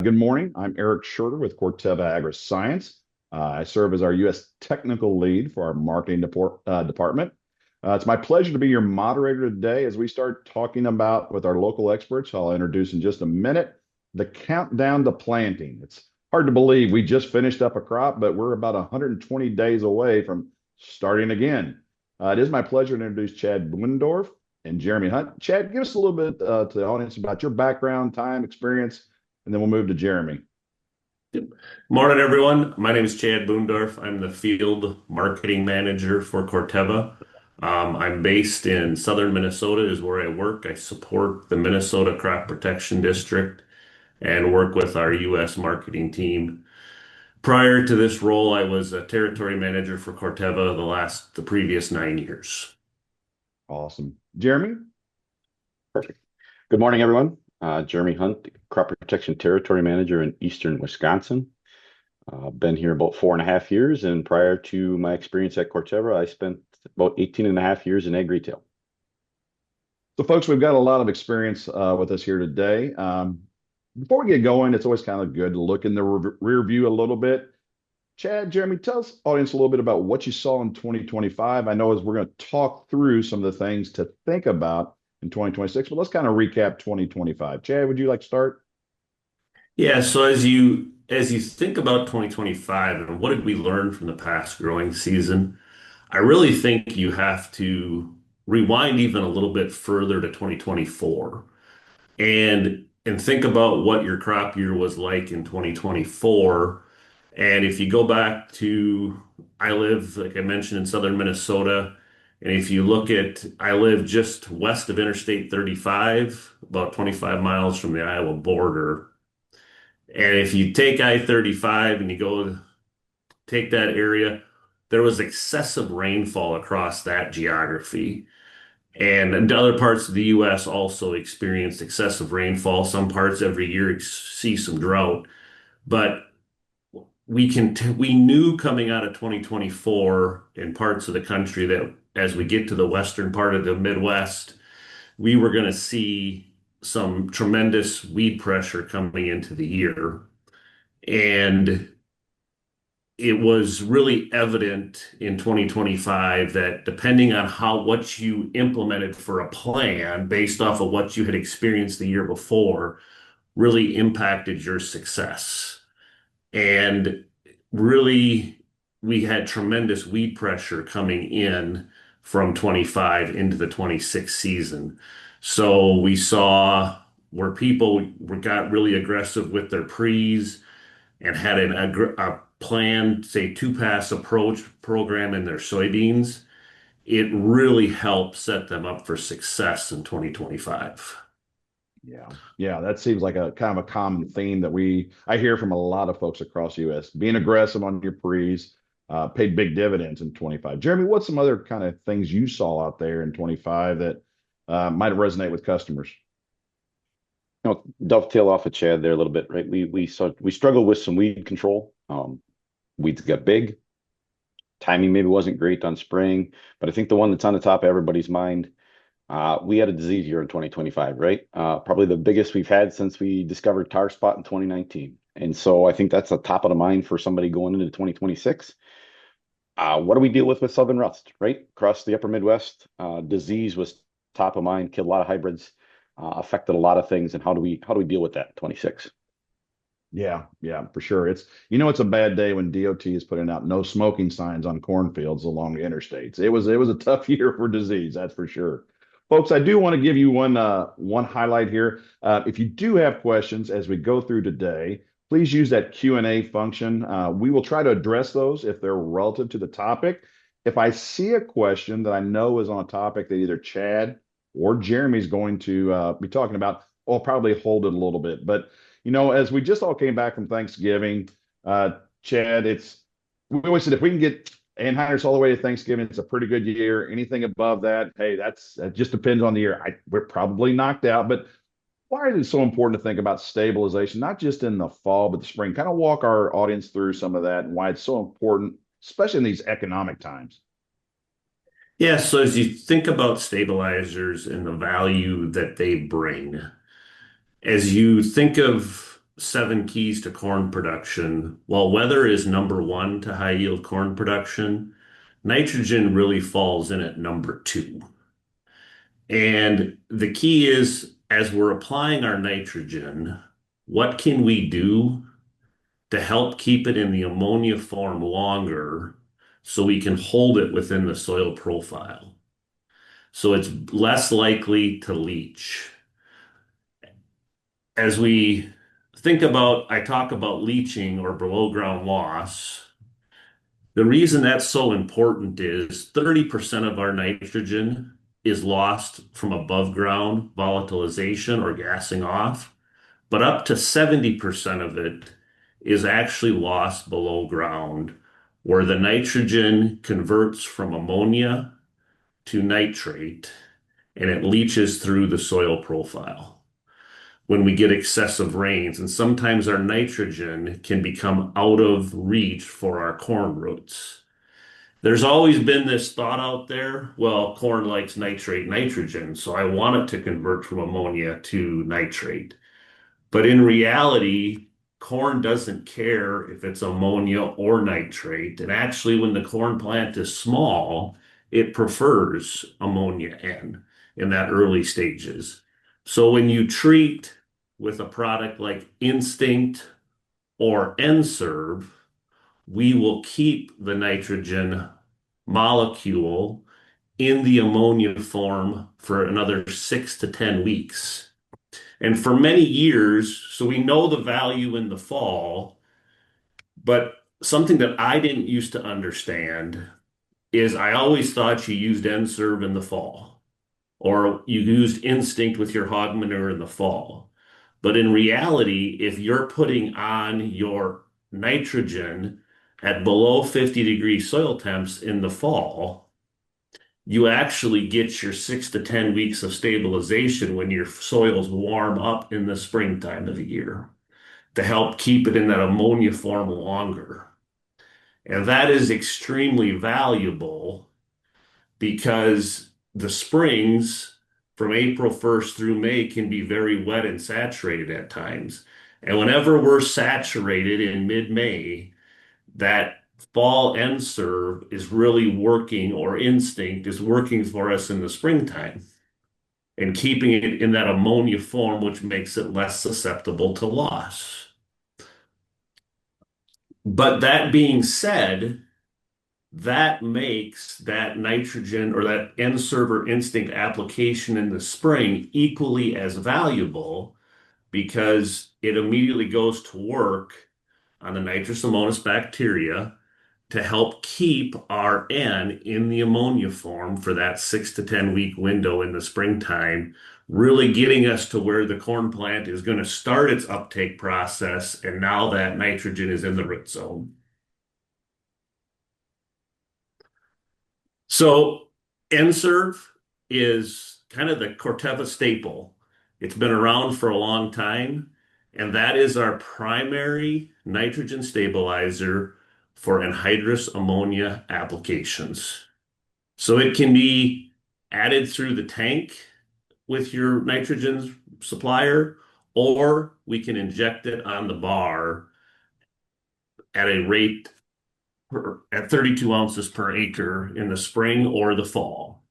Good morning. I'm Eric Scherder with Corteva Agriscience. I serve as our U.S. technical lead for our marketing department. It's my pleasure to be your moderator today as we start talking about with our local experts. I'll introduce in just a minute the countdown to planting. It's hard to believe we just finished up a crop, but we're about 120 days away from starting again. It is my pleasure to introduce Chad Buendorf and Jeremy Hunt. Chad, give us a little bit to the audience about your background, time, experience, and then we'll move to Jeremy. Morning, everyone. My name is Chad Buendorf. I'm the field marketing manager for Corteva. I'm based in southern Minnesota is where I work. I support the Minnesota Crop Protection District and work with our U.S. marketing team. Prior to this role, I was a territory manager for Corteva the previous 9 years. Awesome. Jeremy? Perfect. Good morning, everyone. Jeremy Hunt, Crop Protection Territory Manager in Eastern Wisconsin. Been here about 4.5 years, and prior to my experience at Corteva, I spent about 18.5 years in ag retail. So, folks, we've got a lot of experience with us here today. Before we get going, it's always kind of good to look in the rear view a little bit. Chad, Jeremy, tell us, audience, a little bit about what you saw in 2025. I know as we're going to talk through some of the things to think about in 2026, but let's kind of recap 2025. Chad, would you like to start? Yeah, so as you think about 2025 and what did we learn from the past growing season, I really think you have to rewind even a little bit further to 2024 and think about what your crop year was like in 2024. And if you go back to, I live, like I mentioned, in southern Minnesota. And if you look at, I live just west of Interstate 35, about 25 miles from the Iowa border. And if you take I-35 and you go take that area, there was excessive rainfall across that geography. And other parts of the U.S. also experienced excessive rainfall. Some parts every year see some drought. But we knew coming out of 2024 in parts of the country that as we get to the western part of the Midwest, we were going to see some tremendous weed pressure coming into the year. And it was really evident in 2025 that depending on what you implemented for a plan based off of what you had experienced the year before really impacted your success. And really, we had tremendous weed pressure coming in from 25 into the 26 season. So we saw where people got really aggressive with their pre's and had a planned, say, two-pass approach program in their soybeans. It really helped set them up for success in 2025. Yeah, that seems like a kind of a common theme that I hear from a lot of folks across the U.S. Being aggressive on your pre's paid big dividends in 25. Jeremy, what's some other kind of things you saw out there in 25 that might resonate with customers? Dovetail off of Chad there a little bit, right? We struggled with some weed control. Weeds got big. Timing maybe wasn't great on spraying, but I think the one that's on the top of everybody's mind, we had a disease year in 2025, right? Probably the biggest we've had since we discovered tar spot in 2019. And so I think that's the top of the mind for somebody going into 2026. What do we deal with southern rust, right? Across the upper Midwest, disease was top of mind, killed a lot of hybrids, affected a lot of things. And how do we deal with that in 26? Yeah, for sure. It's a bad day when DOT is putting out no smoking signs on cornfields along the interstates. It was a tough year for disease, that's for sure. Folks, I do want to give you one highlight here. If you do have questions as we go through today, please use that Q&A function. We will try to address those if they're relative to the topic. If I see a question that I know is on a topic that either Chad or Jeremy's going to be talking about, I'll probably hold it a little bit. But as we just all came back from Thanksgiving, Chad, we always said if we can get anhydrous all the way to Thanksgiving, it's a pretty good year. Anything above that, hey, that just depends on the year. We're probably knocked out, but why is it so important to think about stabilization, not just in the fall, but the spring? Kind of walk our audience through some of that and why it's so important, especially in these economic times. Yeah, so as you think about stabilizers and the value that they bring, as you think of seven keys to corn production, while weather is number one to high yield corn production, nitrogen really falls in at number two. And the key is, as we're applying our nitrogen, what can we do to help keep it in the ammonia form longer so we can hold it within the soil profile? So it's less likely to leach. As we I talk about leaching or below ground loss. The reason that's so important is 30% of our nitrogen is lost from above ground volatilization or gassing off, but up to 70% of it is actually lost below ground, where the nitrogen converts from ammonia to nitrate and it leaches through the soil profile when we get excessive rains. And sometimes our nitrogen can become out of reach for our corn roots. There's always been this thought out there, well, corn likes nitrate nitrogen, so I want it to convert from ammonia to nitrate. But in reality, corn doesn't care if it's ammonia or nitrate. And actually, when the corn plant is small, it prefers ammonia in that early stages. So when you treat with a product like Instinct or Enserve, we will keep the nitrogen molecule in the ammonia form for another 6 to 10 weeks. And for many years, so we know the value in the fall, but something that I didn't used to understand is I always thought you used Enserve in the fall, or you used Instinct with your hog manure in the fall. But in reality, if you're putting on your nitrogen at below 50-degree soil temps in the fall, you actually get your 6 to 10 weeks of stabilization when your soils warm up in the springtime of the year to help keep it in that ammonia form longer. And that is extremely valuable because the springs from April 1st through May can be very wet and saturated at times. And whenever we're saturated in mid-May, that fall Enserve is really working, or Instinct is working for us in the springtime and keeping it in that ammonia form, which makes it less susceptible to loss. But that being said, that makes that nitrogen or that Enserve or Instinct application in the spring equally as valuable because it immediately goes to work on the nitrous amonis bacteria to help keep our N in the ammonia form for that 6 to 10 week window in the springtime, really getting us to where the corn plant is going to start its uptake process. And now that nitrogen is in the root zone. So Enserve is kind of the Corteva staple. It's been around for a long time, and that is our primary nitrogen stabilizer for anhydrous ammonia applications. So it can be added through the tank with your nitrogen supplier, or we can inject it on the bar at a rate at 32 ounces per acre in the spring or the fall.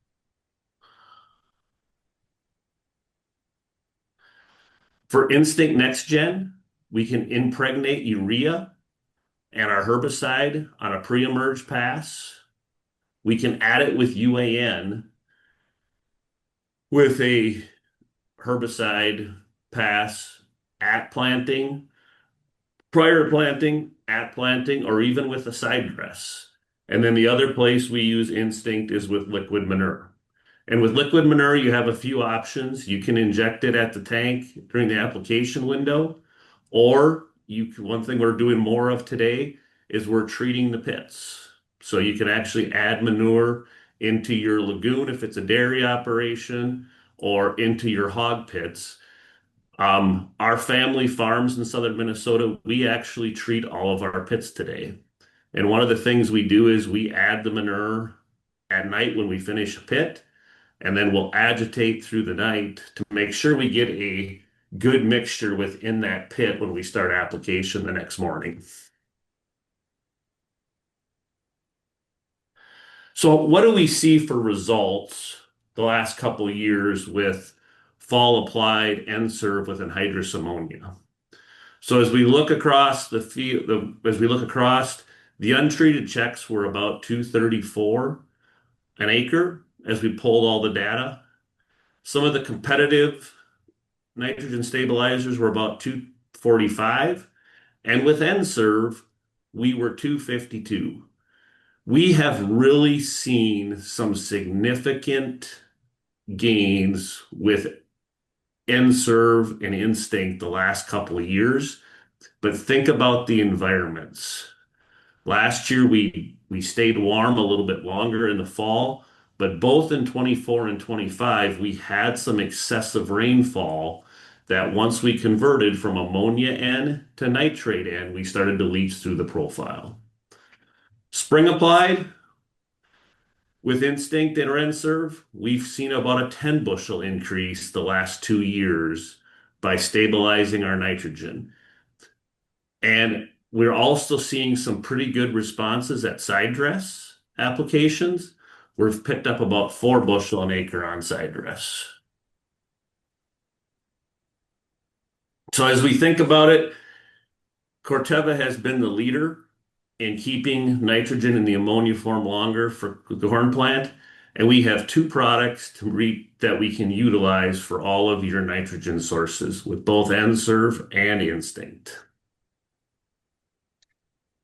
For Instinct Next Gen, we can impregnate urea and our herbicide on a pre-emerge pass. We can add it with UAN with a herbicide pass at planting, prior to planting, at planting, or even with a side dress. And then the other place we use Instinct is with liquid manure. And with liquid manure, you have a few options. You can inject it at the tank during the application window, or one thing we're doing more of today is we're treating the pits. So you can actually add manure into your lagoon if it's a dairy operation, or into your hog pits. Our family farms in southern Minnesota, we actually treat all of our pits today. And one of the things we do is we add the manure at night when we finish a pit, and then we'll agitate through the night to make sure we get a good mixture within that pit when we start application the next morning. So what do we see for results the last couple of years with fall applied N-Serve with anhydrous ammonia? So as we look across the field, the untreated checks were about 234 an acre as we pulled all the data. Some of the competitive nitrogen stabilizers were about 245, and with N-Serve, we were 252. We have really seen some significant gains with N-Serve and Instinct the last couple of years, but think about the environments. Last year, we stayed warm a little bit longer in the fall, but both in 24 and 25, we had some excessive rainfall that once we converted from ammonia N to nitrate N, we started to leach through the profile. Spring applied with Instinct and N-Serve, we've seen about a 10 bushel increase the last 2 years by stabilizing our nitrogen. And we're also seeing some pretty good responses at side dress applications. We've picked up about 4 bushel an acre on side dress. So as we think about it, Corteva has been the leader in keeping nitrogen in the ammonia form longer for the corn plant. And we have 2 products that we can utilize for all of your nitrogen sources with both N-Serve and Instinct.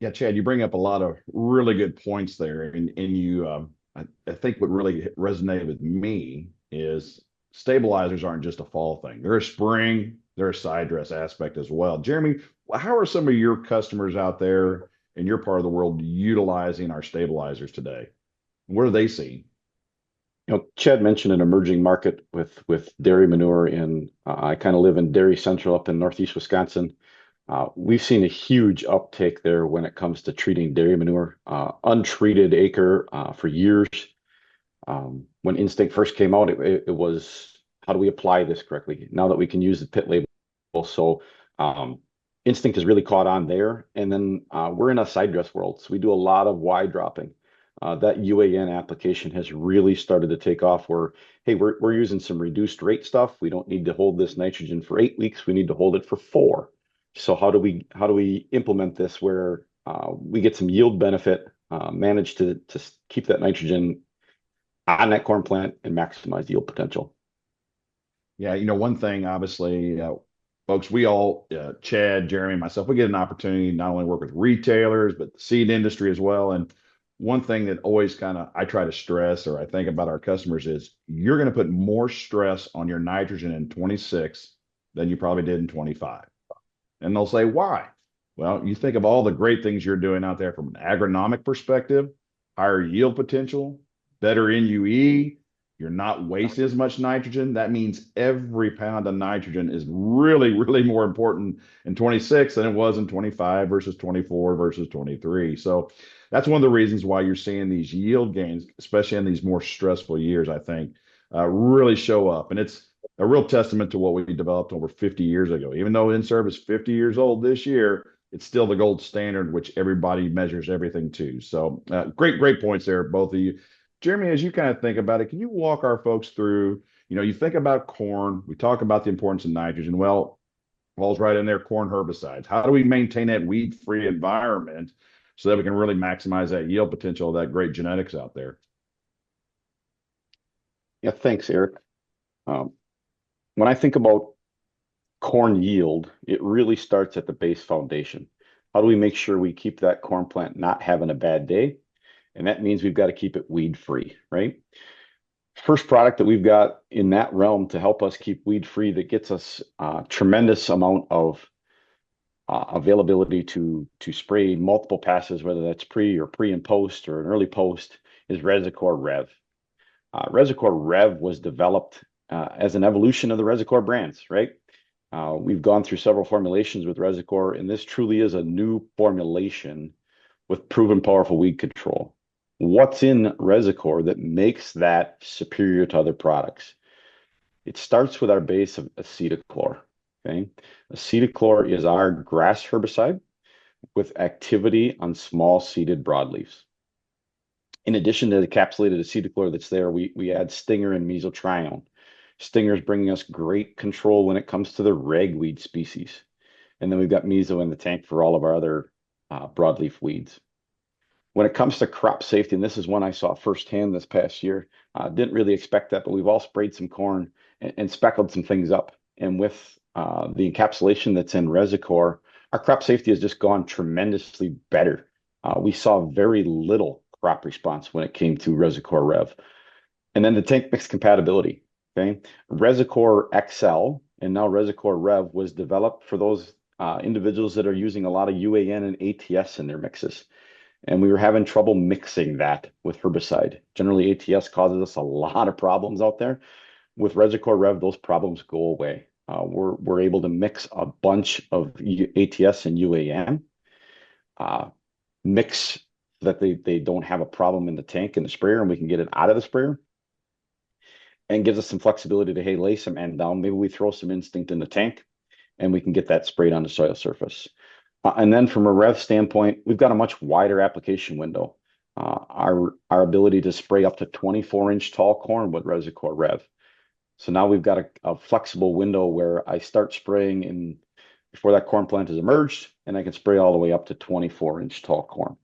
Yeah, Chad, you bring up a lot of really good points there, and you, I think what really resonated with me is stabilizers aren't just a fall thing; they're a spring, they're a side dress aspect as well. Jeremy, how are some of your customers out there in your part of the world utilizing our stabilizers today? What are they seeing? Chad mentioned an emerging market with dairy manure, and I kind of live in Dairy Central up in Northeast Wisconsin. We've seen a huge uptake there when it comes to treating dairy manure, untreated acre for years. When Instinct first came out, it was, how do we apply this correctly? Now that we can use the pit label. So Instinct has really caught on there. And then we're in a side dress world, so we do a lot of Y dropping. That UAN application has really started to take off where, hey, we're using some reduced rate stuff. We don't need to hold this nitrogen for 8 weeks. We need to hold it for 4. So how do we implement this where we get some yield benefit, manage to keep that nitrogen on that corn plant and maximize yield potential? Yeah, one thing, obviously, folks, we all, Chad, Jeremy, myself, we get an opportunity to not only work with retailers, but the seed industry as well. And one thing that always I try to stress, or I think about our customers, is you're going to put more stress on your nitrogen in 26 than you probably did in 25. And they'll say, why? Well, you think of all the great things you're doing out there from an agronomic perspective, higher yield potential, better NUE, you're not wasting as much nitrogen. That means every pound of nitrogen is really, really more important in 26 than it was in 25 versus 24 versus 23. So that's one of the reasons why you're seeing these yield gains, especially in these more stressful years, I think, really show up. And it's a real testament to what we developed over 50 years ago. Even though N-Serve is 50 years old this year, it's still the gold standard, which everybody measures everything to. So great points there, both of you. Jeremy, as you kind of think about it, can you walk our folks through, you think about corn, we talk about the importance of nitrogen. Well, falls right in there, corn herbicides. How do we maintain that weed-free environment so that we can really maximize that yield potential of that great genetics out there? Yeah, thanks, Eric. When I think about corn yield, it really starts at the base foundation. How do we make sure we keep that corn plant not having a bad day? And that means we've got to keep it weed free, right? First product that we've got in that realm to help us keep weed free that gets us a tremendous amount of availability to spray multiple passes, whether that's pre and post or an early post, is Resicore REV. Resicore REV was developed as an evolution of the Resicore brands, right? We've gone through several formulations with Resicore, and this truly is a new formulation with proven powerful weed control. What's in Resicore that makes that superior to other products? It starts with our base of acetochlor. Okay. Acetochlor is our grass herbicide with activity on small seeded broadleaves. In addition to the encapsulated acetochlor that's there, we add stinger and mesotrione. Stinger is bringing us great control when it comes to the ragweed species. And then we've got meso in the tank for all of our other broadleaf weeds. When it comes to crop safety, and this is one I saw firsthand this past year, didn't really expect that, but we've all sprayed some corn and speckled some things up. And with the encapsulation that's in Resicore, our crop safety has just gone tremendously better. We saw very little crop response when it came to Resicore Rev. And then the tank mix compatibility. Okay. Resicore XL and now Resicore Rev was developed for those individuals that are using a lot of UAN and ATS in their mixes. And we were having trouble mixing that with herbicide. Generally, ATS causes us a lot of problems out there. With Resicore Rev, those problems go away. We're able to mix a bunch of ATS and UAN, mix that they don't have a problem in the tank and the sprayer, and we can get it out of the sprayer. And gives us some flexibility to, hey, lay some end down. Maybe we throw some instinct in the tank, and we can get that sprayed on the soil surface. And then from a Rev standpoint, we've got a much wider application window. Our ability to spray up to 24-inch tall corn with Resicore Rev. So now we've got a flexible window where I start spraying before that corn plant has emerged, and I can spray all the way up to 24-inch tall corn.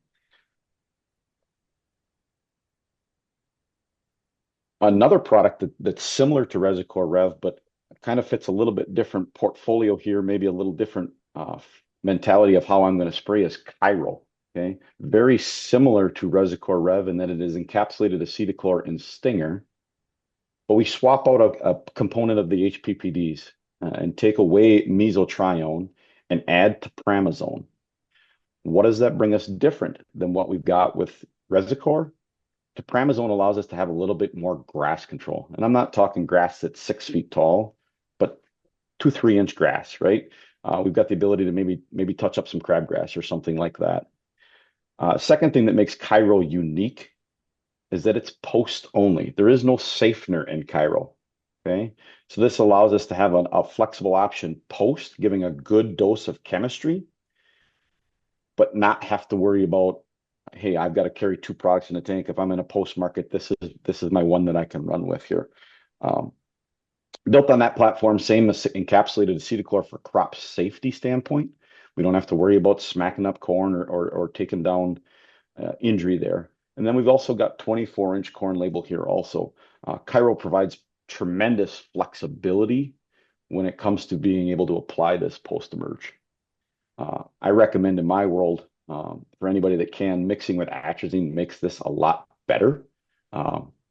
Another product that's similar to Resicore Rev, but kind of fits a little bit different portfolio here, maybe a little different mentality of how I'm going to spray is Chiro. Okay, very similar to Resicore Rev in that it is encapsulated acetochlor and stinger, but we swap out a component of the HPPDs and take away mesotrione and add topramazone. What does that bring us different than what we've got with Resicore? Topramazone allows us to have a little bit more grass control. And I'm not talking grass that's 6 feet tall, but 2-3 inch grass, right? We've got the ability to maybe touch up some crabgrass or something like that. Second thing that makes Chiro unique is that it's post only. There is no safener in Chiro. Okay. So this allows us to have a flexible option post, giving a good dose of chemistry, but not have to worry about, hey, I've got to carry 2 products in the tank. If I'm in a post market, this is my one that I can run with here. Built on that platform, same as encapsulated acetochlor for crop safety standpoint. We don't have to worry about smacking up corn or taking down injury there. And then we've also got 24-inch corn label here also. Chiro provides tremendous flexibility when it comes to being able to apply this post-emerge. I recommend in my world, for anybody that can, mixing with atrazine makes this a lot better.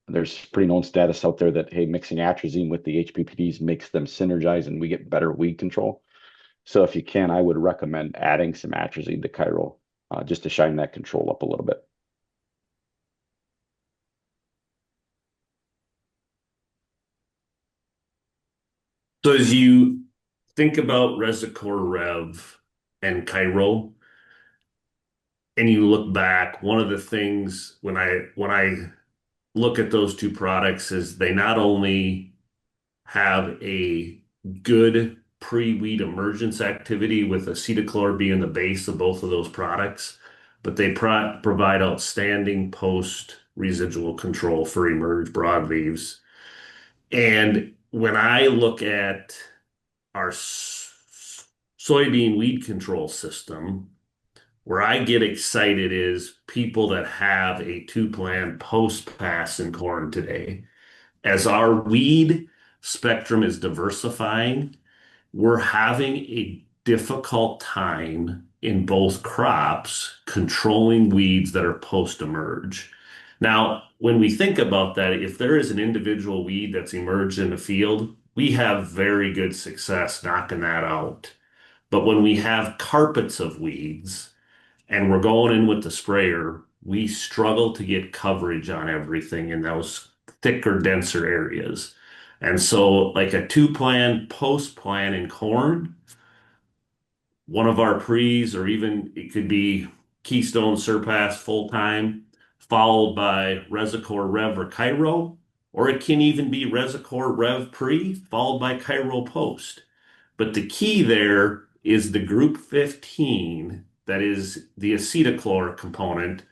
There's pretty known status out there that, hey, mixing atrazine with the HPPDs makes them synergize and we get better weed control. So if you can, I would recommend adding some atrazine to Chiro just to shine that control up a little bit. So as you think about Resicore Rev and Chiro, and you look back, one of the things when I look at those two products is they not only have a good pre-weed emergence activity with acetochlor being the base of both of those products, but they provide outstanding post residual control for emerge broadleaves. And when I look at our soybean weed control system, where I get excited is people that have a 2-plan post pass in corn today. As our weed spectrum is diversifying, we're having a difficult time in both crops controlling weeds that are post-emerge. Now, when we think about that, if there is an individual weed that's emerged in the field, we have very good success knocking that out. But when we have carpets of weeds and we're going in with the sprayer, we struggle to get coverage on everything in those thicker, denser areas. And so, like a 2-plan post plan in corn, one of our pre's, or even it could be Keystone Surpass full time, followed by Resicore Rev or Chiro, or it can even be Resicore Rev pre, followed by Chiro post. But the key there is the group 15, that is the acetochlor component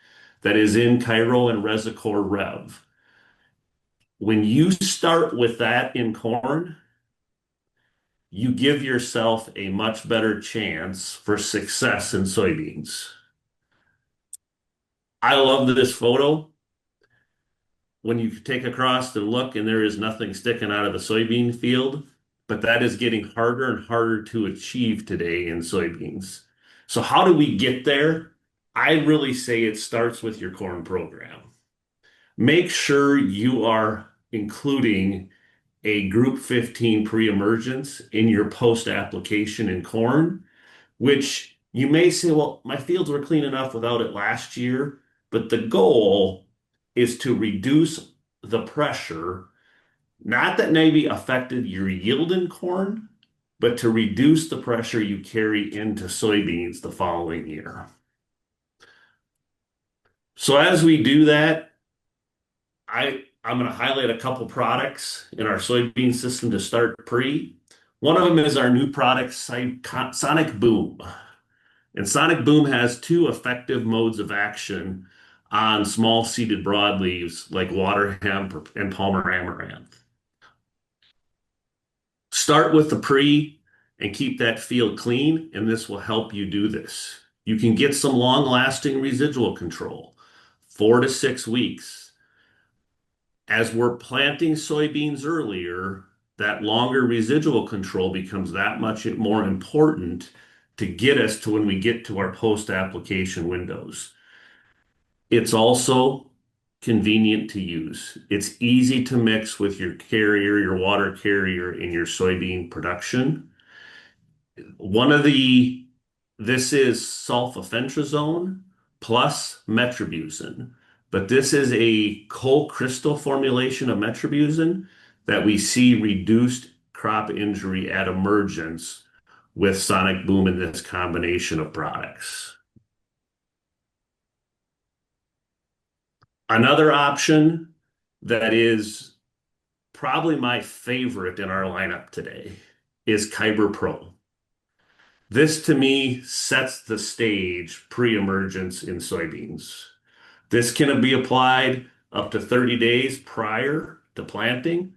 that is in Cairo and Resicore REV. When you start with that in corn, you give yourself a much better chance for success in soybeans. I love this photo. When you take across and look and there is nothing sticking out of the soybean field, but that is getting harder and harder to achieve today in soybeans. So how do we get there? I really say it starts with your corn program. Make sure you are including a group 15 pre-emergence in your post-application in corn, which you may say, well, my fields were clean enough without it last year, but the goal is to reduce the pressure, not that maybe affected your yield in corn, but to reduce the pressure you carry into soybeans the following year. So as we do that, I'm going to highlight a couple products in our soybean system to start pre. One of them is our new product, Sonic Boom. And Sonic Boom has two effective modes of action on small seeded broadleaves like water hemp and Palmer amaranth. Start with the pre and keep that field clean, and this will help you do this. You can get some long-lasting residual control, 4 to 6 weeks. As we're planting soybeans earlier, that longer residual control becomes that much more important to get us to when we get to our post-application windows. It's also convenient to use. It's easy to mix with your carrier, your water carrier in your soybean production. This is sulfofentrazone plus metribuzin, but this is a co-crystal formulation of metribuzin that we see reduced crop injury at emergence with Sonic Boom in this combination of products. Another option that is probably my favorite in our lineup today is Kyber Pro. This to me sets the stage pre-emergence in soybeans. This can be applied up to 30 days prior to planting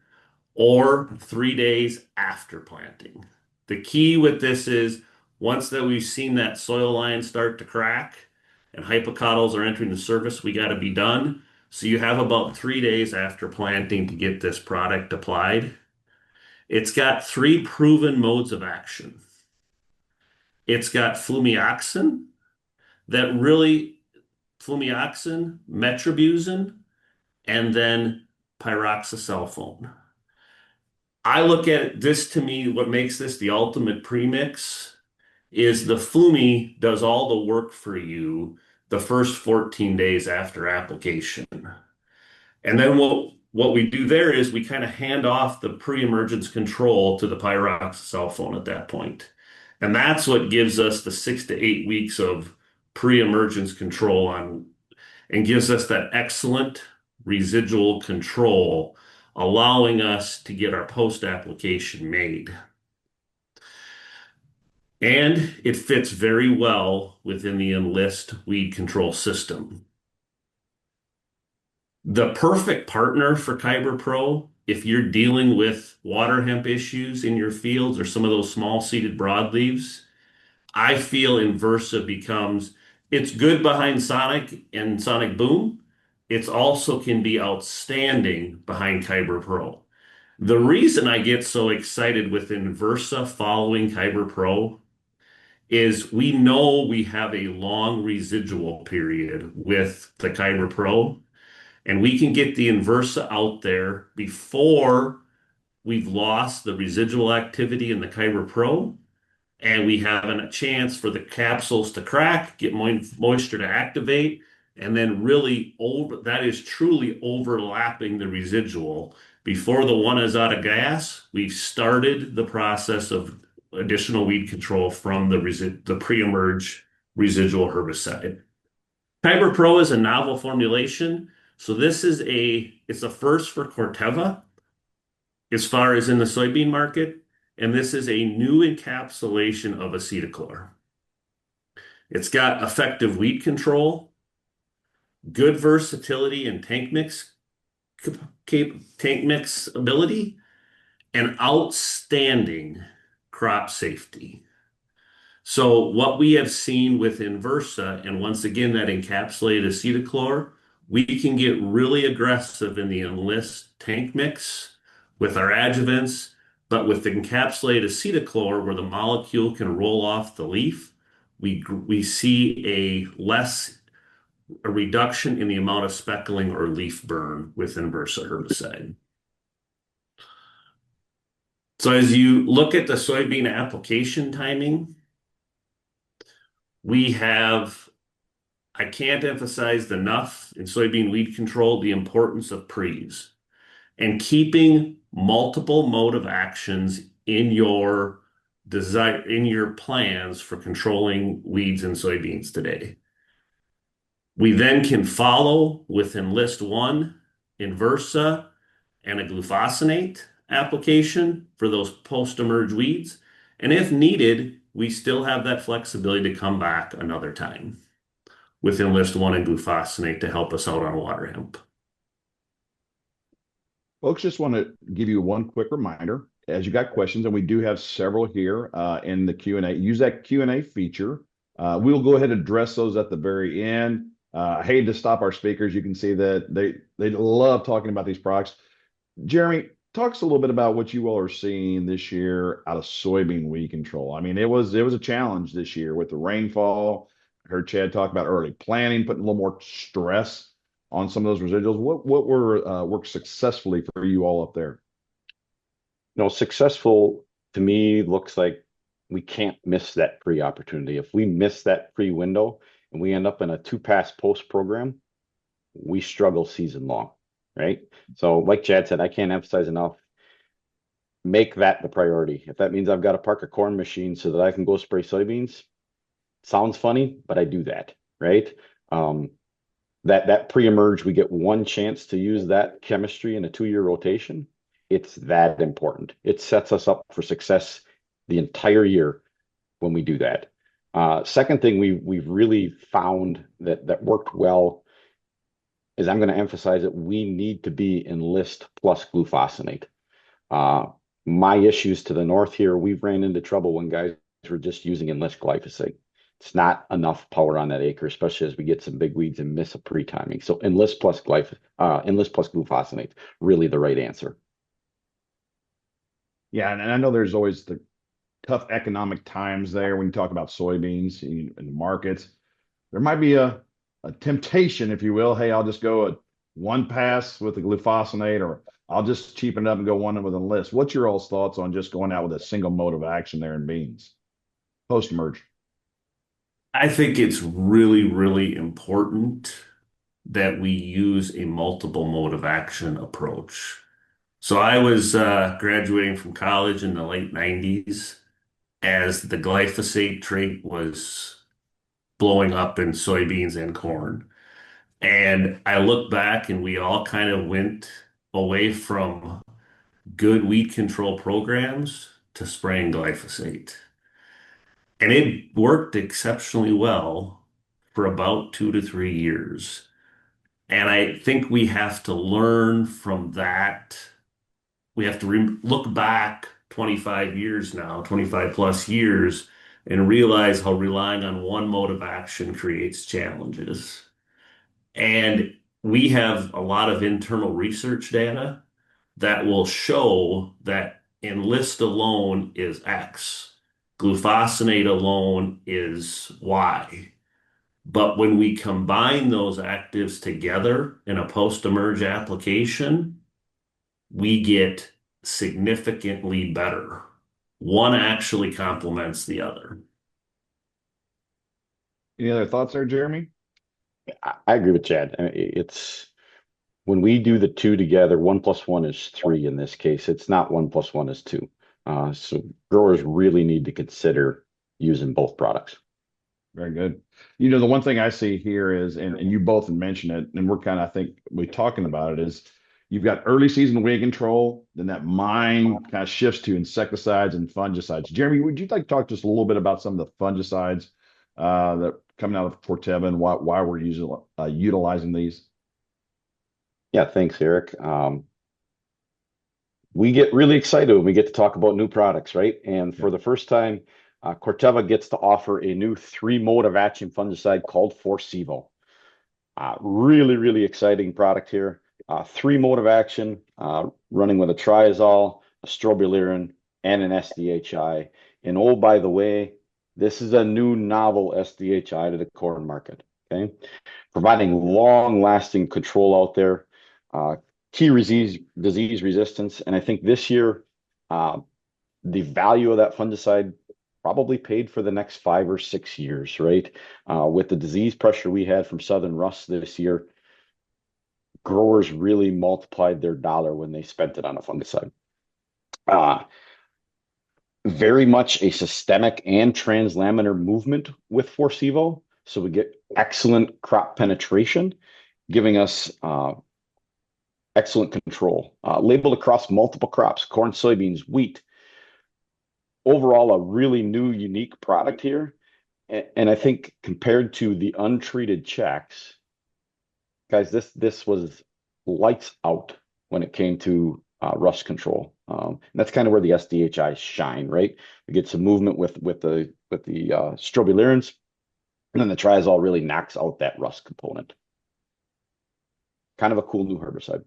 or 3 days after planting. The key with this is once that we've seen that soil line start to crack and hypocotyls are entering the surface, we got to be done. So you have about 3 days after planting to get this product applied. It's got 3 proven modes of action. It's got flumioxin, metribuzin, and then pyroxasulfone. I look at this, to me, what makes this the ultimate premix is the Flumi does all the work for you the first 14 days after application. And then what we do there is we kind of hand off the pre-emergence control to the pyroxasulfone at that point. And that's what gives us the 6 to 8 weeks of pre-emergence control on and gives us that excellent residual control, allowing us to get our post-application made. And it fits very well within the Enlist weed control system. The perfect partner for Kyber Pro, if you're dealing with water hemp issues in your fields or some of those small seeded broadleaves, I feel Enversa becomes, it's good behind Sonic and Sonic Boom. It's also can be outstanding behind Kyber Pro. The reason I get so excited with Enversa following Kyber Pro is we know we have a long residual period with the Kyber Pro, and we can get the Enversa out there before we've lost the residual activity in the Kyber Pro, and we have a chance for the capsules to crack, get moisture to activate, and then really that is truly overlapping the residual. Before the one is out of gas, we've started the process of additional weed control from the pre-emerge residual herbicide. Kyber Pro is a novel formulation. So this is it's a first for Corteva as far as in the soybean market. and this is a new encapsulation of acetochlor. It's got effective weed control, good versatility and tank mix ability, and outstanding crop safety. So what we have seen with Enversa, and once again, that encapsulated acetochlor, we can get really aggressive in the Enlist tank mix with our adjuvants, but with the encapsulated acetochlor, where the molecule can roll off the leaf, we see a reduction in the amount of speckling or leaf burn with Enversa herbicide. So as you look at the soybean application timing, we have, I can't emphasize enough in soybean weed control the importance of pre's and keeping multiple mode of actions in your plans for controlling weeds in soybeans today. We then can follow with Enlist 1, Enversa, and a glufosinate application for those post-emerge weeds. And if needed, we still have that flexibility to come back another time with Enlist 1 and glufosinate to help us out on water hemp. Folks, just want to give you one quick reminder. As you got questions, and we do have several here in the Q&A, use that Q&A feature. We'll go ahead and address those at the very end. I hate to stop our speakers. You can see that they love talking about these products. Jeremy, talk us a little bit about what you all are seeing this year out of soybean weed control. I mean, it was a challenge this year with the rainfall. I heard Chad talk about early planting, putting a little more stress on some of those residuals. What worked successfully for you all up there? Successful to me looks like we can't miss that free opportunity. If we miss that free window and we end up in a 2-pass post program, we struggle season long, right? So like Chad said, I can't emphasize enough, make that the priority. If that means I've got to park a corn machine so that I can go spray soybeans, sounds funny, but I do that, right? That pre-emerge, we get one chance to use that chemistry in a 2-year rotation. It's that important. It sets us up for success the entire year when we do that. Second thing we've really found that worked well is, I'm going to emphasize that we need to be Enlist plus glufosinate. My issues to the north here, we've ran into trouble when guys were just using Enlist glyphosate. It's not enough power on that acre, especially as we get some big weeds and miss a pre-timing. So Enlist plus glufosinate, really the right answer. Yeah, and I know there's always the tough economic times there when you talk about soybeans in the markets. There might be a temptation, if you will. Hey, I'll just go a one pass with the glufosinate, or I'll just cheapen it up and go one with Enlist. What's your all's thoughts on just going out with a single mode of action there in beans post-emerge? I think it's really, really important that we use a multiple mode of action approach. So I was graduating from college in the late 90s as the glyphosate trait was blowing up in soybeans and corn. And I look back and we all kind of went away from good weed control programs to spraying glyphosate. And it worked exceptionally well for about 2 to 3 years. And I think we have to learn from that. We have to look back 25 years now, 25 plus years, and realize how relying on one mode of action creates challenges. And we have a lot of internal research data that will show that Enlist alone is X, glufosinate alone is Y. But when we combine those actives together in a post-emerge application, we get significantly better. One actually complements the other. Any other thoughts there, Jeremy? I agree with Chad. It's when we do the two together, 1 + 1 is 3 in this case. It's not 1 + 1 is 2. So growers really need to consider using both products. Very good. The one thing I see here is, and you both mentioned it, and we're kind of, I think we're talking about it, is, You've got early season weed control, then that mind kind of shifts to insecticides and fungicides. Jeremy, would you like to talk just a little bit about some of the fungicides that coming out of Corteva and why we're utilizing these? Yeah, thanks, Eric. We get really excited when we get to talk about new products, right? And Yeah. for the first time, Corteva gets to offer a new three-mode of action fungicide called Forcevo. Really, really exciting product here. Three-mode of action, running with a triazole, a strobilurin, and an SDHI. And oh, by the way, this is a new novel SDHI to the corn market. Okay, providing long-lasting control out there, key disease resistance, and I think this year the value of that fungicide probably paid for the next 5 or 6 years, right? With the disease pressure we had from Southern Rust this year, growers really multiplied their dollar when they spent it on a fungicide. Very much a systemic and translaminar movement with Forcevo. So we get excellent crop penetration, giving us excellent control. Labeled across multiple crops, corn, soybeans, wheat. Overall, a really new, unique product here. And I think compared to the untreated checks, guys, this was lights out when it came to rust control. And that's kind of where the SDHIs shine, right? We get some movement with the strobilurins, and then the triazole really knocks out that rust component. Kind of a cool new herbicide.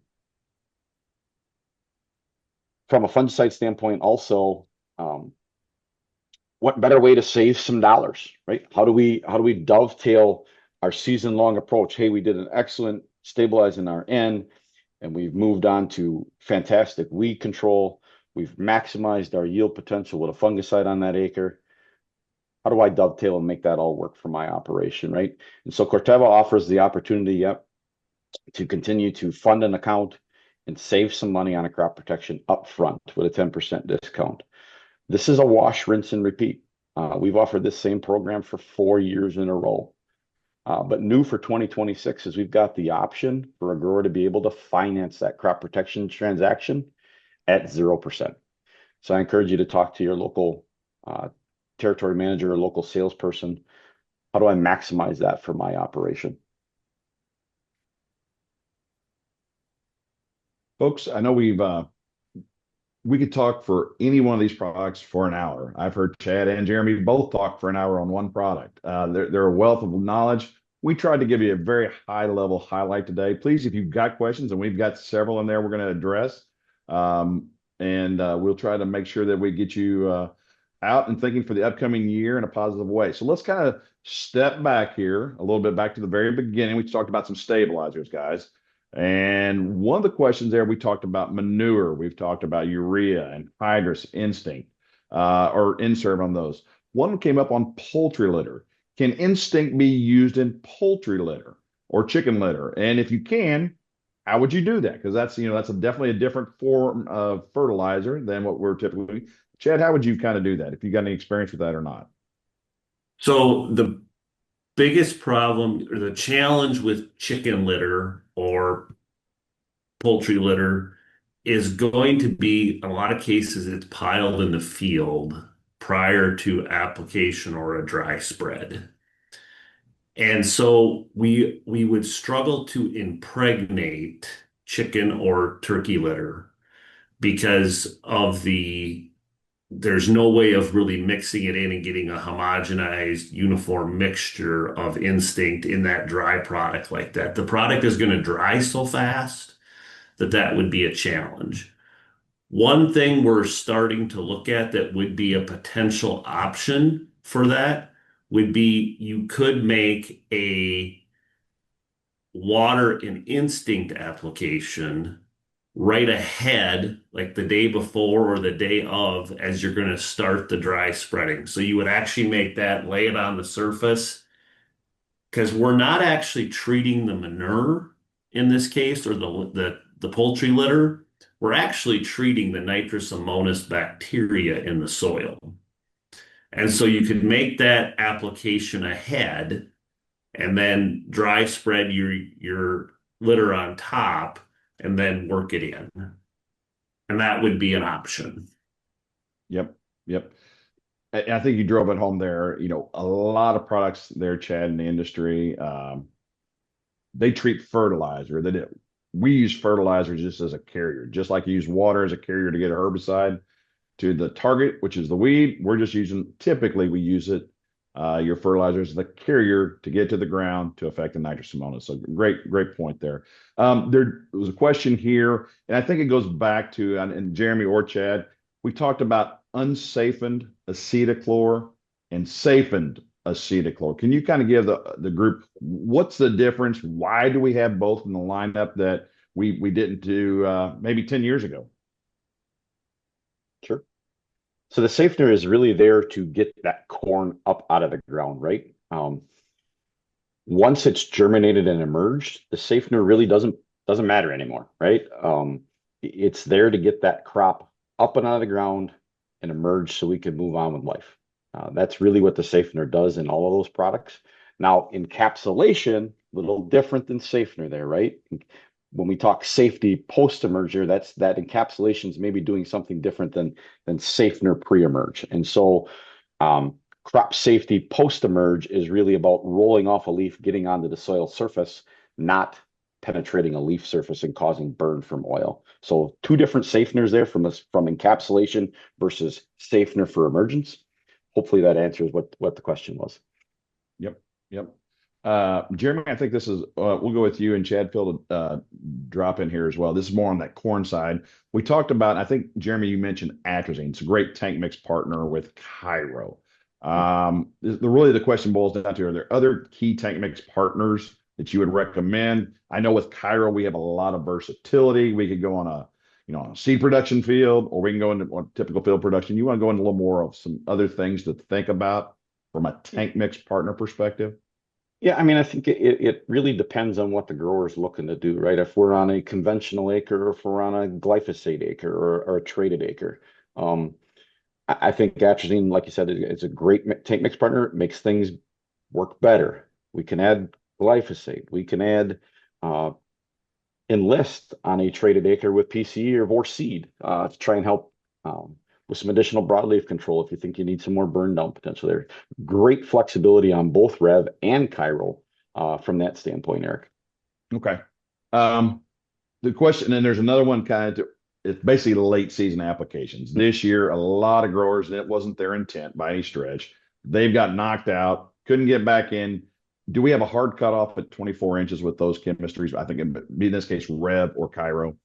From a fungicide standpoint, also, what better way to save some dollars, right? How do we dovetail our season-long approach? Hey, we did an excellent stabilizing our N, and we've moved on to fantastic weed control. We've maximized our yield potential with a fungicide on that acre. How do I dovetail and make that all work for my operation, right? And so Corteva offers the opportunity, to continue to fund an account and save some money on a crop protection up front with a 10% discount. This is a wash, rinse, and repeat. We've offered this same program for 4 years in a row. But new for 2026 is we've got the option for a grower to be able to finance that crop protection transaction at 0%. So I encourage you to talk to your local territory manager or local salesperson. How do I maximize that for my operation? Folks, I know we could talk for any one of these products for an hour. I've heard Chad and Jeremy both talk for an hour on one product. They're a wealth of knowledge. We tried to give you a very high level highlight today. Please, if you've got questions, and we've got several in there we're going to address, and we'll try to make sure that we get you out and thinking for the upcoming year in a positive way. So let's kind of step back here a little bit, back to the very beginning. We talked about some stabilizers, guys. And one of the questions there, we talked about manure. We've talked about urea and hydrous instinct or Inserv on those. One came up on poultry litter. Can instinct be used in poultry litter or chicken litter? And if you can, how would you do that? Because that's definitely a different form of fertilizer than what we're typically. Chad, how would you kind of do that if you got any experience with that or not? So the biggest problem or the challenge with chicken litter or poultry litter is going to be, in a lot of cases, it's piled in the field prior to application or a dry spread. And so we would struggle to impregnate chicken or turkey litter because there's no way of really mixing it in and getting a homogenized uniform mixture of instinct in that dry product like that. The product is going to dry so fast that would be a challenge. One thing we're starting to look at that would be a potential option for that would be you could make a water and instinct application right ahead, like the day before or the day of, as you're going to start the dry spreading. So you would actually make that, lay it on the surface, because we're not actually treating the manure in this case or the poultry litter. We're actually treating the nitrous amonis bacteria in the soil. And so you could make that application ahead and then dry spread your litter on top and then work it in. And that would be an option. Yep. Yep. I think you drove it home there. A lot of products there, Chad, in the industry, they treat fertilizer. We use fertilizer just as a carrier, just like you use water as a carrier to get a herbicide to the target, which is the weed. We're just typically we use it, your fertilizer as the carrier to get to the ground to affect the nitrous ammonium. So great point there. There was a question here, and I think it goes back to, and Jeremy or Chad, we talked about unsafened acetochlor and safened acetochlor. Can you kind of give the group what's the difference? Why do we have both in the lineup that we didn't do maybe 10 years ago? Sure. So the safener is really there to get that corn up out of the ground, right? Once it's germinated and emerged, the safener really doesn't matter anymore, right? It's there to get that crop up and out of the ground and emerge so we can move on with life. That's really what the safener does in all of those products. Now, encapsulation, a little different than safener there, right? When we talk safety post-emerger, that encapsulation is maybe doing something different than safener pre-emerge. And so crop safety post-emerge is really about rolling off a leaf, getting onto the soil surface, not penetrating a leaf surface and causing burn from oil. So two different safeners there from encapsulation versus safener for emergence. Hopefully that answers what the question was. Yep. Jeremy, I think this is, we'll go with you and Chad, Phil, to drop in here as well. This is more on that corn side. We talked about, I think, Jeremy, you mentioned atrazine. It's a great tank mix partner with Cairo. Really the question boils down to, are there other key tank mix partners that you would recommend? I know with Cairo, we have a lot of versatility. We could go on a seed production field, or we can go into typical field production. You want to go into a little more of some other things to think about from a tank mix partner perspective? Yeah, I mean, I think it really depends on what the grower is looking to do, right? If we're on a conventional acre, or if we're on a glyphosate acre or a traded acre. I think atrazine, like you said, it's a great tank mix partner. It makes things work better. We can add glyphosate. We can add enlist on a traded acre with PCE or Vorseed to try and help with some additional broadleaf control if you think you need some more burn down potential there. Great flexibility on both Rev and Chiral from that standpoint, Eric. Okay. The question, and there's another one it's basically the late season applications. This year, a lot of growers, and it wasn't their intent by any stretch. They've got knocked out, couldn't get back in. Do we have a hard cutoff at 24 inches with those chemistries? I think it'd be in this case, Rev or Cairo.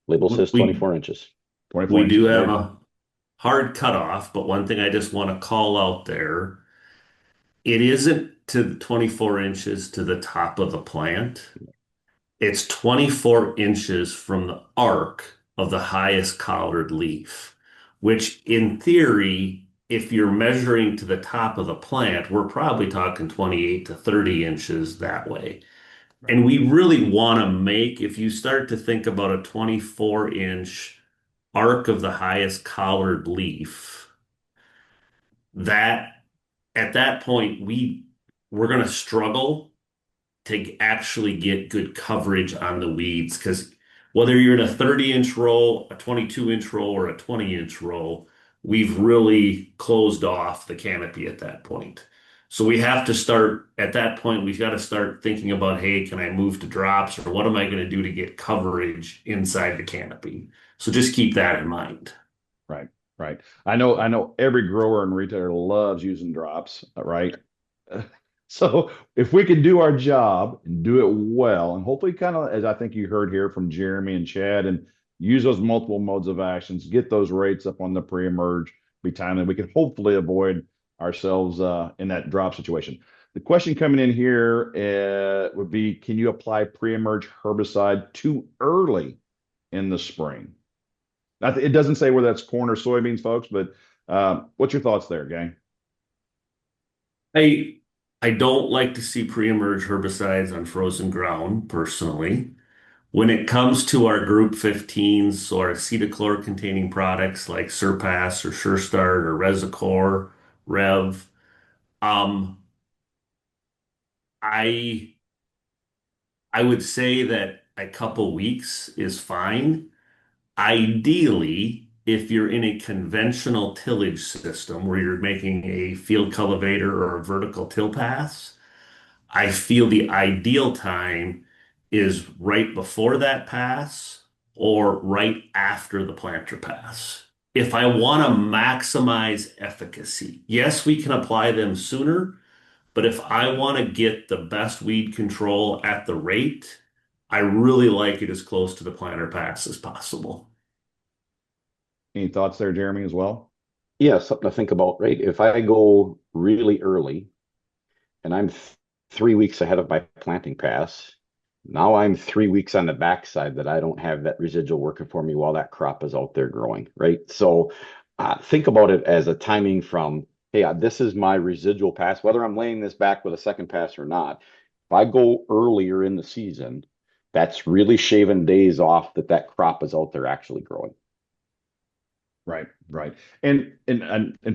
Label says 24 inches. 24 we inches. do have a hard cutoff, but one thing I just want to call out there, it isn't to the 24 inches to the top of the plant. It's 24 inches from the arc of the highest collared leaf, which in theory, if you're measuring to the top of the plant, we're probably talking 28 to 30 inches that way. And we really want to if you start to think about a 24-inch arc of the highest collared leaf, that at that point, we're going to struggle to actually get good coverage on the weeds, because whether you're in a 30-inch row, a 22-inch row, or a 20-inch row, we've really closed off the canopy at that point. So we have to start at that point, we've got to start thinking about, hey, can I move to drops, or what am I going to do to get coverage inside the canopy? So just keep that in mind. Right. I know every grower and retailer loves using drops, right? So if we can do our job and do it well, and hopefully kind of, as I think you heard here from Jeremy and Chad, and use those multiple modes of actions, get those rates up on the pre-emerge, be timely, we can hopefully avoid ourselves in that drop situation. The question coming in here would be, can you apply pre-emerge herbicide too early in the spring? It doesn't say whether that's corn or soybeans, folks, but what's your thoughts there, gang? I don't like to see pre-emerge herbicides on frozen ground, personally. When it comes to our Group 15s or acetochlor containing products like Surpass or SureStart or Resicore REV, I would say that a couple weeks is fine. Ideally, if you're in a conventional tillage system where you're making a field cultivator or a vertical till pass, I feel the ideal time is right before that pass or right after the planter pass. If I want to maximize efficacy, yes, we can apply them sooner, but if I want to get the best weed control at the rate, I really like it as close to the planter pass as possible. Any thoughts there, Jeremy, as well? Yeah, something to think about, right? If I go really early and I'm 3 weeks ahead of my planting pass, now I'm 3 weeks on the backside that I don't have that residual working for me while that crop is out there growing, right? So think about it as a timing from, hey, this is my residual pass, whether I'm laying this back with a second pass or not. If I go earlier in the season, that's really shaving days off that crop is out there actually growing. Right, right. And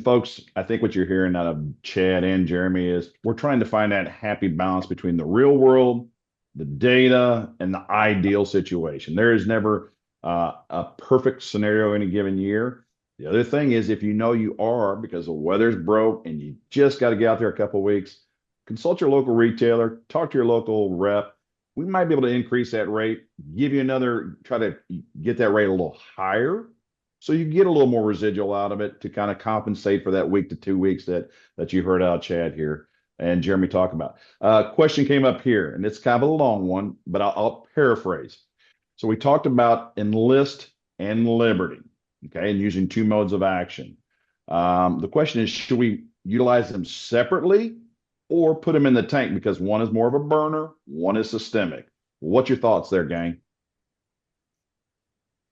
folks, I think what you're hearing out of Chad and Jeremy is we're trying to find that happy balance between the real world, the data, and the ideal situation. There is never a perfect scenario in a given year. The other thing is if you know you are because the weather's broke and you just got to get out there a couple of weeks, consult your local retailer, talk to your local rep. We might be able to increase that rate, give you another, try to get that rate a little higher so you get a little more residual out of it to kind of compensate for that week to 2 weeks that you heard out Chad here and Jeremy talk about. Question came up here, and it's kind of a long one, but I'll paraphrase. So we talked about enlist and liberty, okay, and using two modes of action. The question is, should we utilize them separately or put them in the tank because one is more of a burner, one is systemic? What's your thoughts there, gang?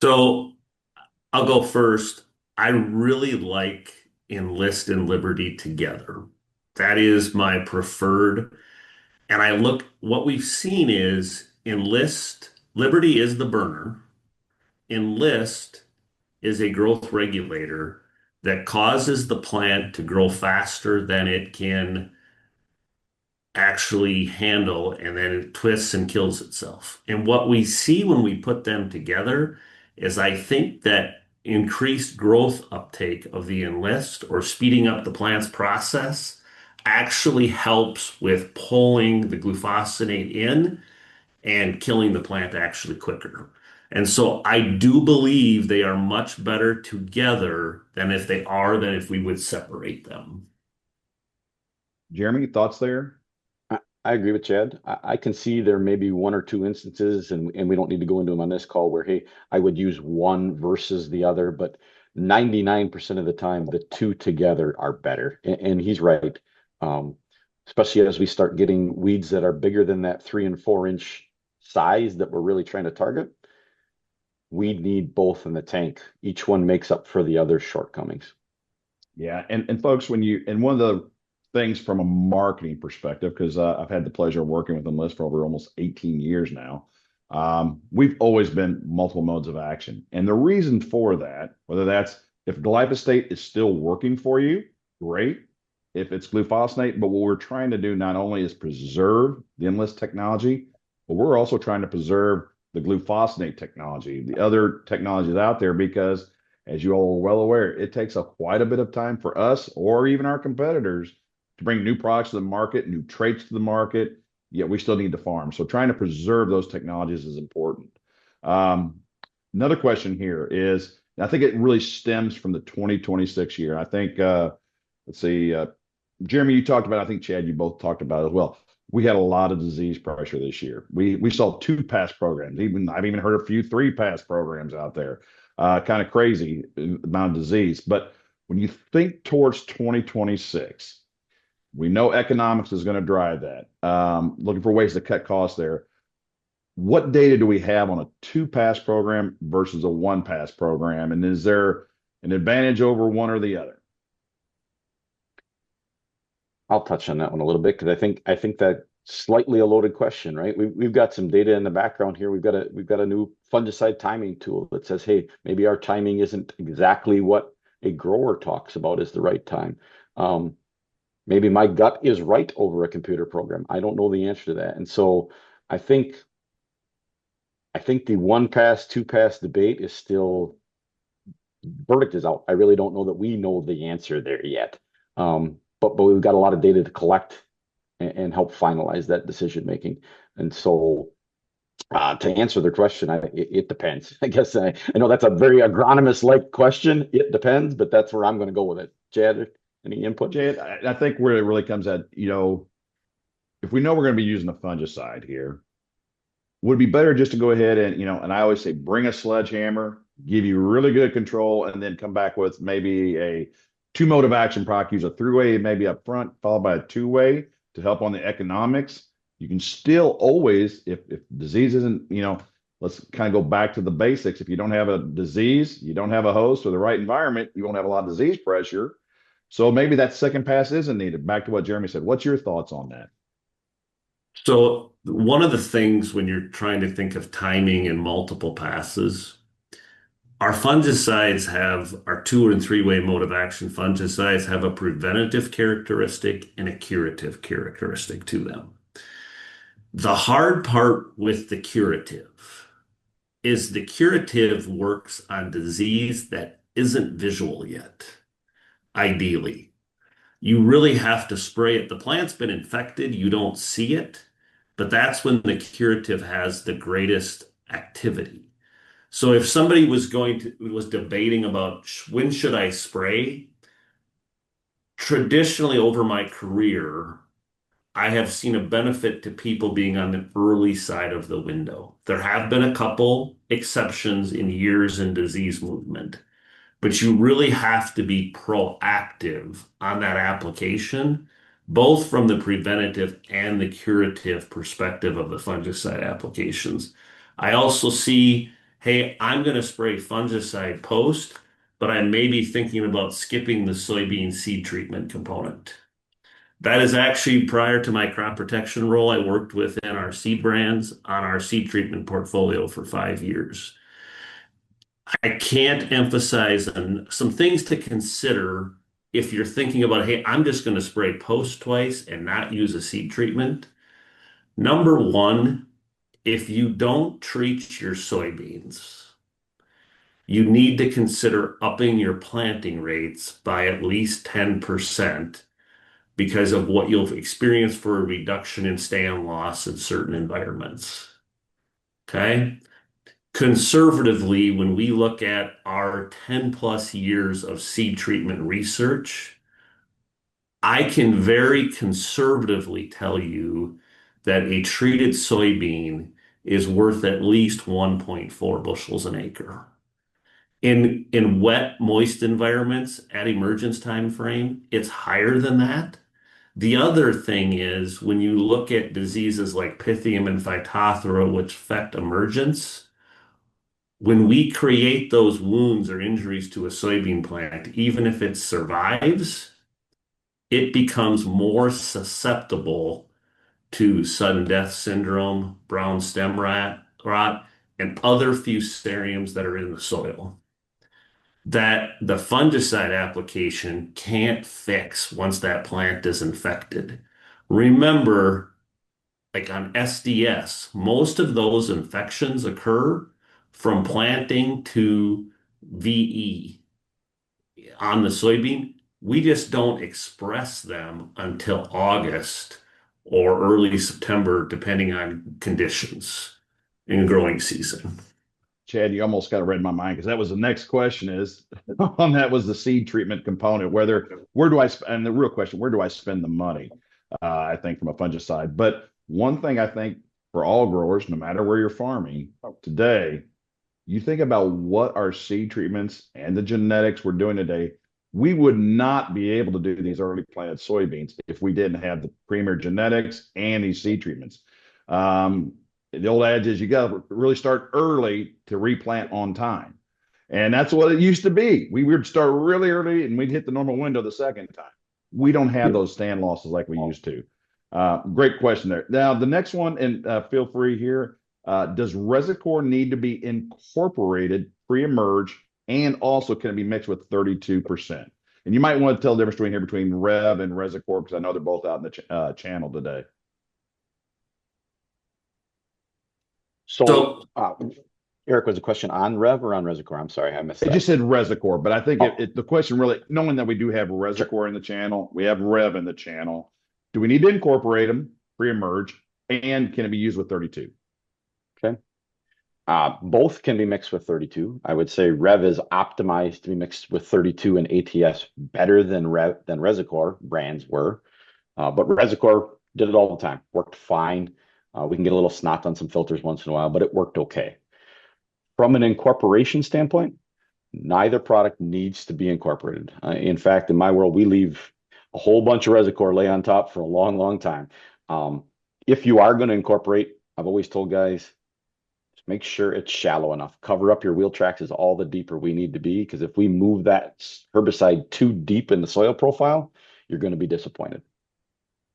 So I'll go first. I really like Enlist and Liberty together. That is my preferred. And I look, what we've seen is Enlist, Liberty is the burner. Enlist is a growth regulator that causes the plant to grow faster than it can actually handle, and then it twists and kills itself. And what we see when we put them together is I think that increased growth uptake of the enlist or speeding up the plant's process actually helps with pulling the glufosinate in and killing the plant actually quicker. And so I do believe they are much better together than if we would separate them. Jeremy, thoughts there? I agree with Chad. I can see there may be one or two instances, and we don't need to go into them on this call where, hey, I would use one versus the other, but 99% of the time, the two together are better. And he's right. Especially as we start getting weeds that are bigger than that 3 and 4 inch size that we're really trying to target, we need both in the tank. Each one makes up for the other's shortcomings. Yeah, and folks, and one of the things from a marketing perspective, because I've had the pleasure of working with Enlist for over almost 18 years now. We've always been multiple modes of action, and the reason for that, whether that's if glyphosate is still working for you, great. If it's glufosinate, but what we're trying to do not only is preserve the Enlist technology, but we're also trying to preserve the glufosinate technology, the other technologies out there, because as you all are well aware, it takes quite a bit of time for us or even our competitors to bring new products to the market, new traits to the market, yet we still need to farm. So trying to preserve those technologies is important. Another question here is, I think it really stems from the 2026 year. I think, let's see, Jeremy, you talked about, I think Chad, you both talked about it as well. We had a lot of disease pressure this year. We saw 2-pass programs. I've even heard a few 3-pass programs out there. Kind of crazy amount of disease. But when you think towards 2026, we know economics is going to drive that. Looking for ways to cut costs there. What data do we have on a 2-pass program versus a 1-pass program? And is there an advantage over one or the other? I'll touch on that one a little bit because I think that slightly a loaded question, right? We've got some data in the background here. We've got a new fungicide timing tool that says, hey, maybe our timing isn't exactly what a grower talks about is the right time. Maybe my gut is right over a computer program. I don't know the answer to that. And so I think I think the one pass, two pass debate is still, verdict is out. I really don't know that we know the answer there yet. But we've got a lot of data to collect and help finalize that decision making. And so to answer the question, it depends. I guess I know that's a very agronomist like question. It depends, but that's where I'm going to go with it. Chad, any input? Jay, I think where it really comes at, if we know we're going to be using a fungicide here, would it be better just to go ahead and, and I always say bring a sledgehammer, give you really good control, and then come back with maybe a two mode of action product, use a three-way maybe up front, followed by a two-way to help on the economics. You can still always, if disease isn't, let's kind of go back to the basics. If you don't have a disease, you don't have a host or the right environment, you won't have a lot of disease pressure. So maybe that second pass isn't needed. Back to what Jeremy said. What's your thoughts on that? So one of the things when you're trying to think of timing and multiple passes, our fungicides have our two and three-way mode of action. Fungicides have a preventative characteristic and a curative characteristic to them. The hard part with the curative is the curative works on disease that isn't visual yet, ideally. You really have to spray it. The plant's been infected, you don't see it, but that's when the curative has the greatest activity. So if somebody was debating about when should I spray, traditionally over my career, I have seen a benefit to people being on the early side of the window. There have been a couple exceptions in years in disease movement, but you really have to be proactive on that application, both from the preventative and the curative perspective of the fungicide applications. I also see, hey, I'm going to spray fungicide post, but I may be thinking about skipping the soybean seed treatment component. That is actually prior to my crop protection role. I worked within our seed brands on our seed treatment portfolio for 5 years. I can't emphasize some things to consider if you're thinking about, hey, I'm just going to spray post twice and not use a seed treatment. Number one, if you don't treat your soybeans, you need to consider upping your planting rates by at least 10% because of what you'll experience for a reduction in stand loss in certain environments. Okay? Conservatively, when we look at our 10 plus years of seed treatment research, I can very conservatively tell you that a treated soybean is worth at least 1.4 bushels an acre. In wet, moist environments at emergence time frame, it's higher than that. The other thing is when you look at diseases like Pythium and Phytophthora, which affect emergence, when we create those wounds or injuries to a soybean plant, even if it survives, it becomes more susceptible to sudden death syndrome, brown stem rot, and other fusariums that are in the soil that the fungicide application can't fix once that plant is infected. Remember, like on SDS, most of those infections occur from planting to VE on the soybean. We just don't express them until August or early September, depending on conditions in growing season. Chad, you almost got to read my mind because that was the next question is on that was the seed treatment component. And the real question, where do I spend the money? I think from a fungicide. But one thing I think for all growers, no matter where you're farming today, you think about what our seed treatments and the genetics we're doing today, we would not be able to do these early planted soybeans if we didn't have the premier genetics and these seed treatments. The old adage is you got to really start early to replant on time. And that's what it used to be. We would start really early and we'd hit the normal window the second time. We don't have those stand losses like we used to. Great question there. Now, the next one, and feel free here, does Resicore need to be incorporated pre-emerge and also can it be mixed with 32%? And you might want to tell the difference between Rev and Resicore because I know they're both out in the channel today. So, So Eric, was a question on Rev or on Resicore? I'm sorry, I missed It that. just said Resicore, but I think Oh, the question really, knowing that we do have sure. Resicore in the channel, we have Rev in the channel. Do we need to incorporate them pre-emerge, and can it be used with 32? Okay. Both can be mixed with 32. I would say Rev is optimized to be mixed with 32 and ATS better than Resicore brands were. But Resicore did it all the time, worked fine. We can get a little snot on some filters once in a while, but it worked okay. From an incorporation standpoint, neither product needs to be incorporated. In fact, in my world, we leave a whole bunch of Resicore lay on top for a long, long time. Um, if you are going to incorporate, I've always told guys, just make sure it's shallow enough. Cover up your wheel tracks is all the deeper we need to be, because if we move that herbicide too deep in the soil profile, you're going to be disappointed.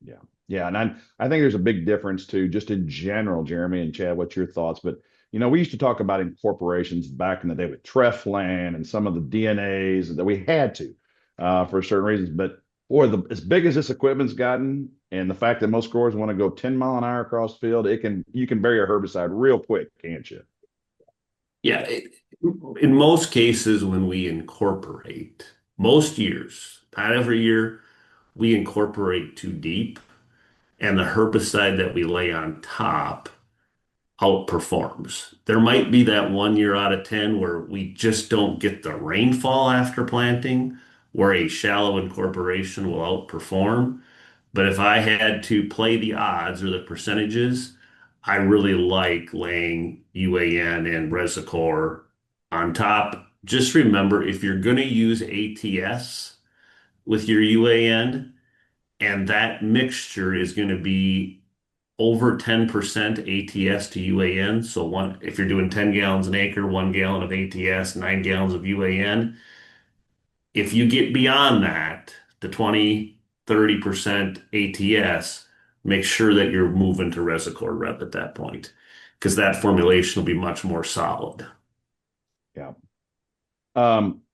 Yeah. Yeah. And I think there's a big difference too, just in general, Jeremy and Chad, what's your thoughts? But, we used to talk about incorporations back in the day with Treflan and some of the DNAs that we had to for certain reasons. But boy, as big as this equipment's gotten, and the fact that most growers want to go 10-mile-an-hour across the field, you can bury a herbicide real quick, can't you? yeah, in most cases, when we incorporate, most years, not every year, we incorporate too deep, and the herbicide that we lay on top outperforms. There might be that 1 year out of 10 where we just don't get the rainfall after planting, where a shallow incorporation will outperform. But if I had to play the odds or the percentages, I really like laying UAN and Resicore on top. Just remember, if you're going to use ATS with your UAN, and that mixture is going to be over 10% ATS to UAN. So if you're doing 10 gallons an acre, 1 gallon of ATS, 9 gallons of UAN, if you get beyond that, the 20, 30% ATS, make sure that you're moving to Resicore Rev at that point, because that formulation will be much more solid. Yeah.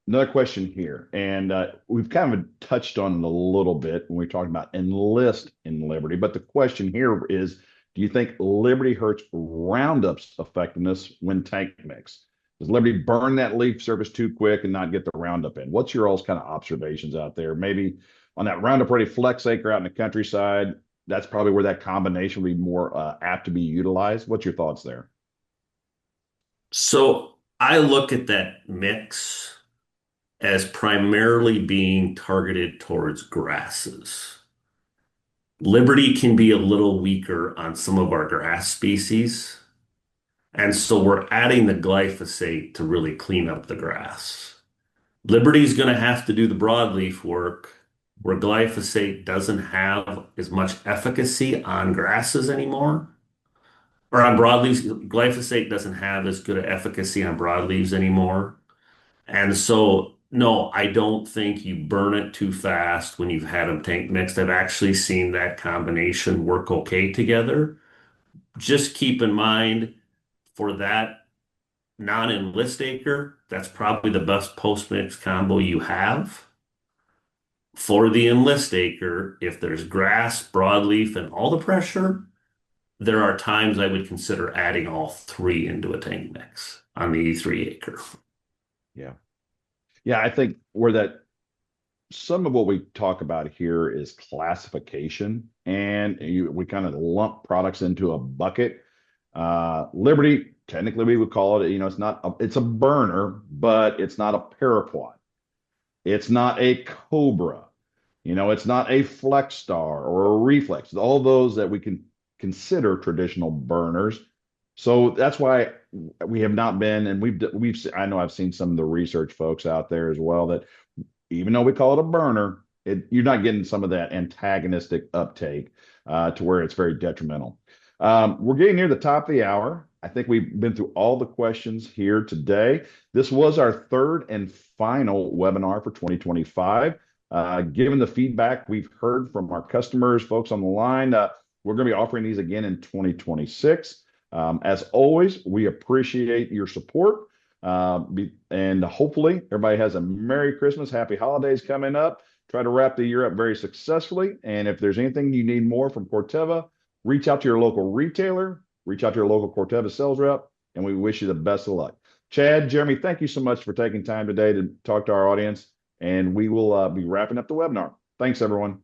Another question here, and we've kind of touched on it a little bit when we talked about enlist in Liberty, but the question here is, do you think Liberty hurts Roundup's effectiveness when tank mix? Does Liberty burn that leaf surface too quick and not get the Roundup in? What's your all's kind of observations out there? Maybe on that Roundup Ready flex acre out in the countryside, that's probably where that combination would be more apt to be utilized. What's your thoughts there? So I look at that mix as primarily being targeted towards grasses. Liberty can be a little weaker on some of our grass species. And so we're adding the glyphosate to really clean up the grass. Liberty's going to have to do the broadleaf work where glyphosate doesn't have as much efficacy on grasses anymore. Or on broadleaves, glyphosate doesn't have as good an efficacy on broadleaves anymore. And so, no, I don't think you burn it too fast when you've had them tank mixed. I've actually seen that combination work okay together. Just keep in mind for that non-enlist acre, that's probably the best post-mix combo you have. For the enlist acre, if there's grass, broadleaf, and all the pressure, there are times I would consider adding all three into a tank mix on the E3 acre. Yeah. Yeah, I think where that some of what we talk about here is classification, and we kind of lump products into a bucket. Liberty, technically, we would call it, it's a burner, but it's not a paraquat. It's not a Cobra. It's not a Flex Star or a Reflex. All those that we can consider traditional burners. So that's why we have not been, and I know I've seen some of the research folks out there as well, that even though we call it a burner, you're not getting some of that antagonistic uptake to where it's very detrimental. We're getting near the top of the hour. I think we've been through all the questions here today. This was our third and final webinar for 2025. Given the feedback we've heard from our customers, folks on the line, we're going to be offering these again in 2026. As always, we appreciate your support. And hopefully everybody has a Merry Christmas, Happy Holidays coming up. Try to wrap the year up very successfully. And if there's anything you need more from Corteva, reach out to your local retailer reach out to your local Corteva sales rep, and we wish you the best of luck. Chad, Jeremy, thank you so much for taking time today to talk to our audience, and we will be wrapping up the webinar. Thanks, everyone.